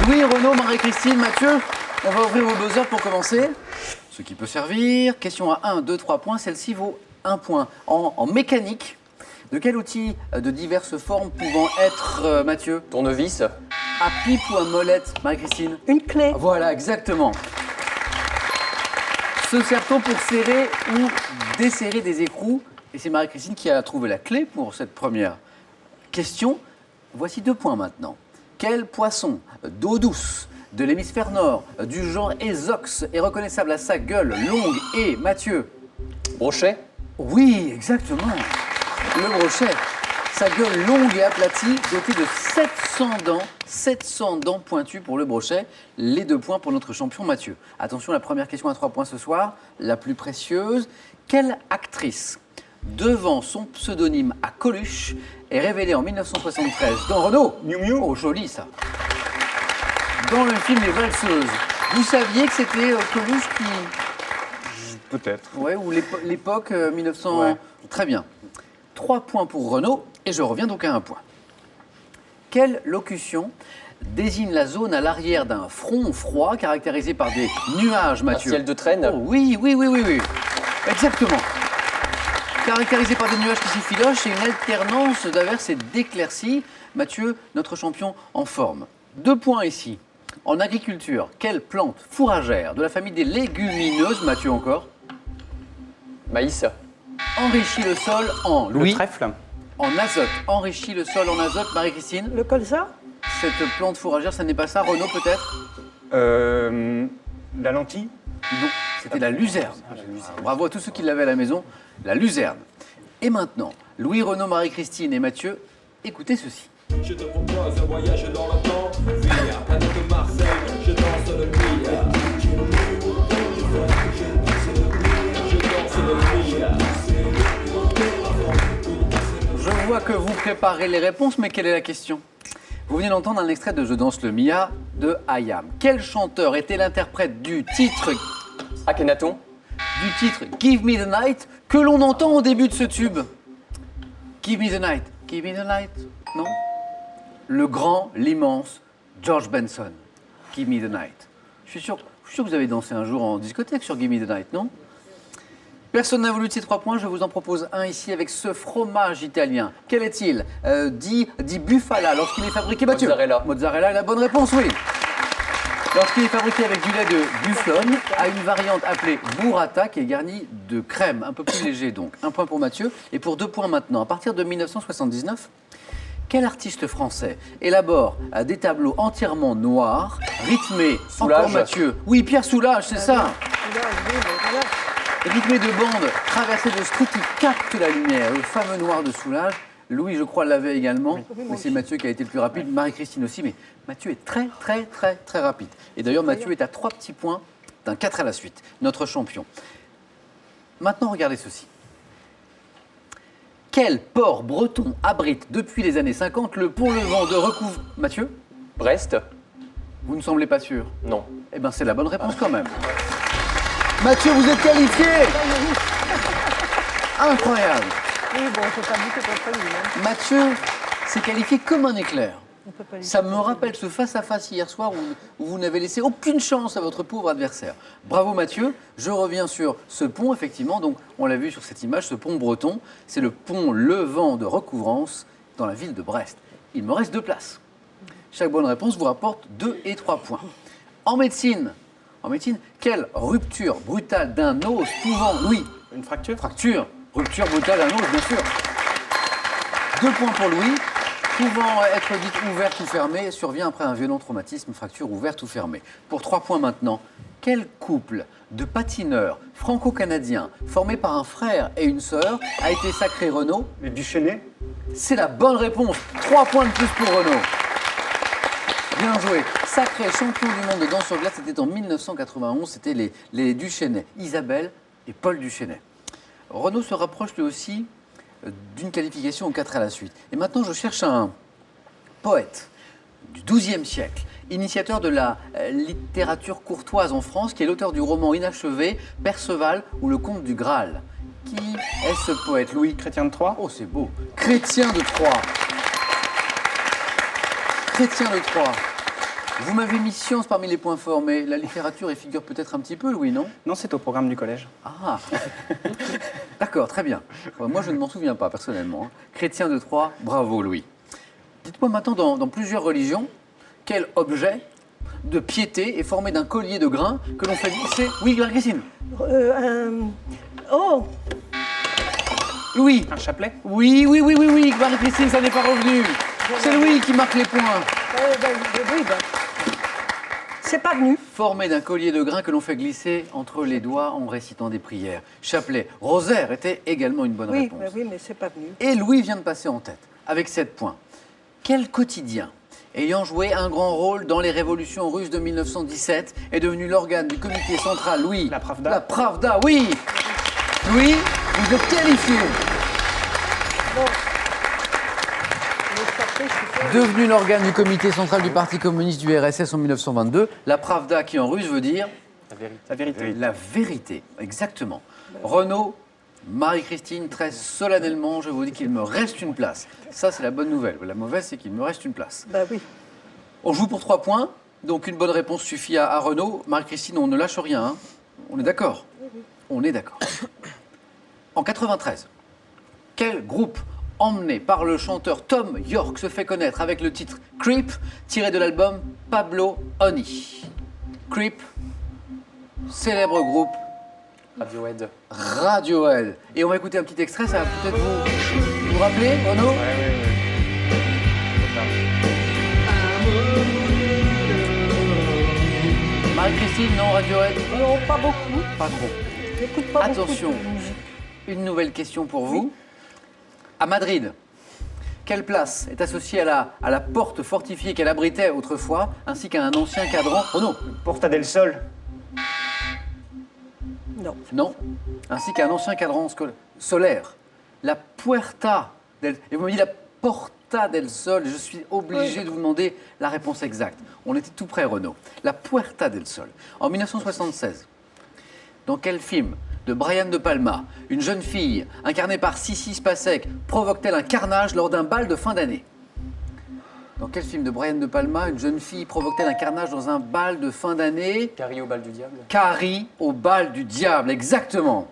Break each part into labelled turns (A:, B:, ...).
A: Louis, Renaud, Marie-Christine, Mathieu, on va ouvrir vos buzzers pour commencer. Ce qui peut servir. Question à 1, 2, 3 points. Celle-ci vaut 1 point. En mécanique, de quel outil de diverses formes pouvant être, Mathieu?
B: Tournevis.
A: À pipe ou à molette, Marie-Christine?
C: Une clé.
A: Voilà, exactement. Se sert-on pour serrer ou desserrer des écrous? Et c'est Marie-Christine qui a trouvé la clé pour cette première question. Voici 2 points maintenant. Quel poisson d'eau douce de l'hémisphère nord du genre Esox est reconnaissable à sa gueule longue et, Mathieu?
B: Brochet.
A: Oui, exactement. Le brochet. Sa gueule longue et aplatie, dotée de 700 dents pointues pour le brochet. Les 2 points pour notre champion Mathieu. Attention, la première question à 3 points ce soir, la plus précieuse. Quelle actrice, devant son pseudonyme à Coluche, est révélée en 1973 dans Renaud?
D: Miu Miu.
A: Oh, joli ça. Dans le film Les Valseuses. Vous saviez que c'était Coluche qui...
D: Peut-être.
A: Ouais, ou l'époque 1900...
D: Ouais.
A: Très bien. 3 points pour Renaud, et je reviens donc à 1 point. Quelle locution désigne la zone à l'arrière d'un front froid caractérisé par des nuages,
B: Un
A: Mathieu?
B: ciel de traîne.
A: Oh, oui. Exactement. Caractérisé par des nuages qui s'y filochent et une alternance d'averses et d'éclaircies. Mathieu, notre champion en forme. 2 points ici. En agriculture, quelle plante fourragère de la famille des légumineuses, Mathieu encore,
B: Maïs.
A: enrichit le sol en
D: Le trèfle.
A: en azote? Enrichit le sol en azote, Marie-Christine?
C: Le colza.
A: Cette plante fourragère, ça n'est pas ça, Renaud peut-être?
D: La lentille.
A: Non, c'était la luzerne. Bravo à tous ceux qui l'avaient à la maison, la luzerne. Et maintenant, Louis, Renaud, Marie-Christine et Mathieu, écoutez ceci.
E: Je te propose un voyage dans le temps, via planète de Marseille, je danse le Mia. Je danse le Mia.
A: Je vois que vous préparez les réponses, mais quelle est la question? Vous venez d'entendre un extrait de Je danse le Mia de Ayam. Quel chanteur était l'interprète du titre
B: Akhenaton.
A: Give Me the Night que l'on entend au début de ce tube? Give Me the Night, Give Me the Night, non? Le grand, l'immense George Benson. Give Me the Night. Je suis sûr que vous avez dansé un jour en discothèque sur Give Me the Night, non? Personne n'a voulu de ces 3 points, je vous en propose un ici avec ce fromage italien. Quel est-il? Dit bufala lorsqu'il est fabriqué... Mathieu.
B: Mozzarella.
A: Mozzarella est la bonne réponse, oui. Lorsqu'il est fabriqué avec du lait de bufflone, à une variante appelée burrata qui est garnie de crème, un peu plus léger donc. 1 point pour Mathieu. Et pour 2 points maintenant, à partir de 1979, quel artiste français élabore des tableaux entièrement noirs, rythmés...
B: Soulage.
A: Encore Mathieu. Oui, Pierre Soulages, c'est ça.
C: Voilà.
A: Rythmé de bandes traversées de stries qui captent la lumière, le fameux noir de Soulage. Louis, je crois, l'avait également, mais c'est Mathieu qui a été le plus rapide, Marie-Christine aussi, mais Mathieu est très rapide. Et d'ailleurs, Mathieu est à 3 petits points d'un 4 à la suite, notre champion. Maintenant, regardez ceci. Quel port breton abrite depuis les années 50 le pont Levant de Recouvre... Mathieu,
B: Brest.
A: vous ne semblez pas sûr?
B: Non.
A: Eh bien, c'est la bonne réponse quand même. Mathieu, vous êtes qualifié! Incroyable!
C: Oui, bon, il ne faut pas buter contre lui. Hein.
A: Mathieu s'est qualifié comme un éclair.
C: On peut pas lui
A: Ça
C: faire
A: me rappelle ce face-à-face hier soir où vous n'avez laissé aucune chance à votre pauvre adversaire. Bravo Mathieu. Je reviens sur ce pont, effectivement. Donc, on l'a vu sur cette image, ce pont breton. C'est le pont Levant de Recouvrance dans la ville de Brest. Il me reste 2 places. Chaque bonne réponse vous rapporte 2 et 3 points. En médecine, quelle rupture brutale d'un os pouvant... Louis,
D: Une fracture.
A: rupture brutale d'un os, bien sûr. 2 points pour Louis. Pouvant être dite ouverte ou fermée, survient après un violent traumatisme, fracture ouverte ou fermée. Pour 3 points maintenant, quel couple de patineurs franco-canadiens formé par un frère et une sœur a été sacré Renaud?
D: Les Duchesnay.
A: C'est la bonne réponse. 3 points de plus pour Renaud. Bien joué. Sacré champion du monde de danse sur glace, c'était en 1991. C'était les Duchesnay, Isabelle et Paul Duchesnay. Renaud se rapproche lui aussi d'une qualification au 4 à la suite. Et maintenant, je cherche un poète du XIIe siècle, initiateur de la littérature courtoise en France, qui est l'auteur du roman inachevé Perceval ou le Comte du Graal. Qui est ce poète, Louis?
D: Chrétien de Troyes.
A: Oh, c'est beau. Chrétien de Troyes. Chrétien de Troyes. Vous m'avez mis science parmi les points forts, mais la littérature y figure peut-être un petit peu, Louis, non?
D: Non, c'est au programme du collège.
A: Ah, d'accord, très bien. Moi, je ne m'en souviens pas, personnellement. Hein. Chrétien de Troyes, bravo, Louis. Dites-moi maintenant, dans plusieurs religions, quel objet de piété est formé d'un collier de grains que l'on fait glisser? Oui, Marie-Christine.
C: Oh,
A: Louis.
D: Un chapelet?
A: Oui, Marie-Christine, ça n'est pas revenu. C'est Louis qui marque les points.
C: oui, c'est pas venu.
A: Formé d'un collier de grains que l'on fait glisser entre les doigts en récitant des prières. Chapelet. Rosaire était également une bonne réponse.
C: Oui, mais c'est pas venu.
A: Et Louis vient de passer en tête, avec 7 points. Quel quotidien, ayant joué un grand rôle dans les révolutions russes de 1917, est devenu l'organe du comité central, Louis?
D: La Pravda.
A: La Pravda, oui. Louis, vous êtes qualifié.
C: Bon. Le chapelet, je suis pas-
A: Devenu l'organe du comité central du Parti communiste du RSS en 1922, la Pravda, qui en russe veut dire
D: La vérité.
A: la vérité, exactement. Renaud, Marie-Christine, très solennellement, je vous dis qu'il me reste une place. Ça, c'est la bonne nouvelle. La mauvaise, c'est qu'il me reste une place.
C: Bah oui.
A: On joue pour 3 points, donc une bonne réponse suffit à Renaud. Marie-Christine, on ne lâche rien. Hein. On est d'accord? On est d'accord. En 93, quel groupe emmené par le chanteur Tom York se fait connaître avec le titre Creep, tiré de l'album Pablo Honey? Creep, célèbre groupe
B: Radiohead.
A: Radiohead. Et on va écouter un petit extrait, ça va peut-être vous rappeler, Renaud? Marie-Christine, non, Radiohead?
C: Non, pas beaucoup.
A: Pas trop.
C: J'écoute pas
A: Attention,
C: beaucoup de musique.
A: une nouvelle question pour vous. À Madrid, quelle place est associée à la porte fortifiée qu'elle abritait autrefois, ainsi qu'à un ancien cadran? Oh non,
D: Porta del Sol.
C: Non.
A: non, ainsi qu'à un ancien cadran solaire. La Puerta del... Et vous me dites la Porta del Sol, je suis obligé de vous demander la réponse exacte. On était tout près, Renaud. La Puerta del Sol. En 1976, dans quel film de Brian De Palma, une jeune fille incarnée par Sissi Spacek provoque-t-elle un carnage lors d'un bal de fin d'année? Dans quel film de Brian De Palma, une jeune fille provoque-t-elle un carnage dans un bal de fin d'année?
B: Carrie au bal du diable.
A: Carrie au bal du diable, exactement.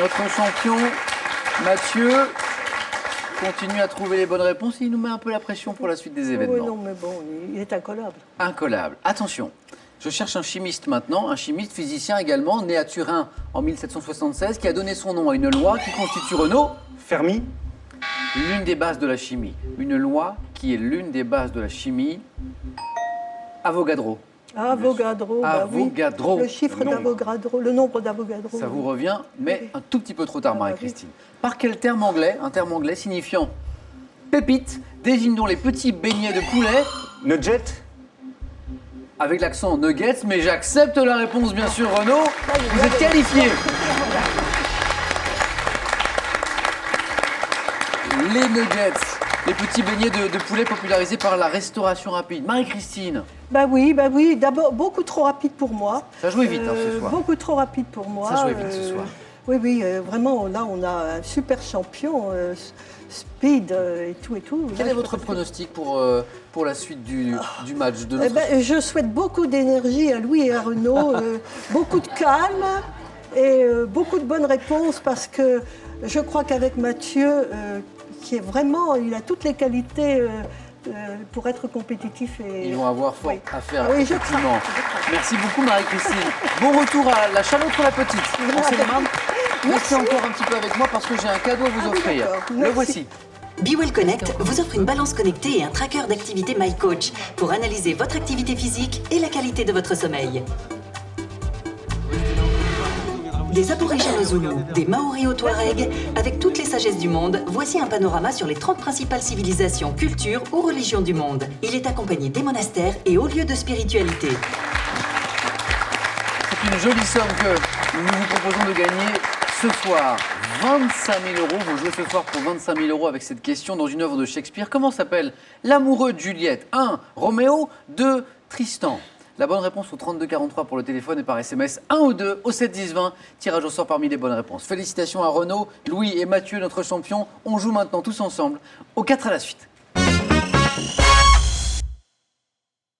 A: Notre champion, Mathieu, continue à trouver les bonnes réponses. Il nous met un peu la pression pour la suite des
C: Oui,
A: événements.
C: non, mais bon, il est incollable.
A: Incollable. Attention, je cherche un chimiste maintenant, un chimiste physicien également, né à Turin en 1776, qui a donné son nom à une loi qui constitue, Renaud,
D: Fermi.
A: l'une des bases de la chimie. Une loi qui est l'une des bases de la chimie. Avogadro.
C: Avogadro, bah oui.
A: Avogadro.
C: Le chiffre
D: Le nombre.
C: d'Avogadro, le nombre d'Avogadro.
A: Ça vous revient, mais un tout petit peu trop tard,
C: Ah,
A: Marie-Christine. Par quel terme anglais, un terme anglais signifiant pépite, désigne-t-on les petits beignets de poulet
D: Nugget.
A: avec l'accent nuggets, mais j'accepte la réponse, bien sûr, Renaud. Vous êtes qualifié. Les nuggets, les petits beignets de poulet popularisés par la restauration rapide. Marie-Christine,
C: Bah oui. D'abord, beaucoup trop rapide pour moi.
A: ça jouait vite hein, ce soir.
C: Beaucoup trop rapide pour moi.
A: Ça jouait vite ce soir.
C: Oui, vraiment, là, on a un super champion, speed et tout.
A: Quel
C: Là,
A: est
C: je
A: votre
C: pense que-
A: pronostic pour la suite du match de
C: Eh
A: notre...
C: ben, je souhaite beaucoup d'énergie à Louis et à Renaud, beaucoup de calme et beaucoup de bonnes réponses parce que je crois qu'avec Mathieu, qui est vraiment, il a toutes les qualités pour être compétitif. Et...
A: Ils vont avoir fort
C: Oui.
A: à faire,
C: Ah oui, je
A: effectivement.
C: crains.
A: Merci beaucoup, Marie-Christine. Bon retour à la Châlons-la-Petite, en Seine-et-Marne. Restez encore un petit peu avec moi parce que j'ai un cadeau à vous
C: Ah oui,
A: offrir.
C: d'accord.
A: Le
C: Merci.
A: voici.
F: BeWell Connect vous offre une balance connectée et un tracker d'activité MyCoach pour analyser votre activité physique et la qualité de votre sommeil. Des aborigènes aux Zoulous, des Maoris aux Touaregs, avec toutes les sagesses du monde, voici un panorama sur les 30 principales civilisations, cultures ou religions du monde. Il est accompagné des monastères et hauts lieux de spiritualité.
A: C'est une jolie somme que nous vous proposons de gagner ce soir. 25 000 euros. Vous jouez ce soir pour 25 000 euros avec cette question dans une œuvre de Shakespeare. Comment s'appelle l'amoureux de Juliette? 1. Roméo. 2. Tristan. La bonne réponse au 3243 pour le téléphone et par SMS 1 ou 2 au 7 10 20. Tirage au sort parmi les bonnes réponses. Félicitations à Renaud, Louis et Mathieu, notre champion. On joue maintenant tous ensemble au 4 à la suite.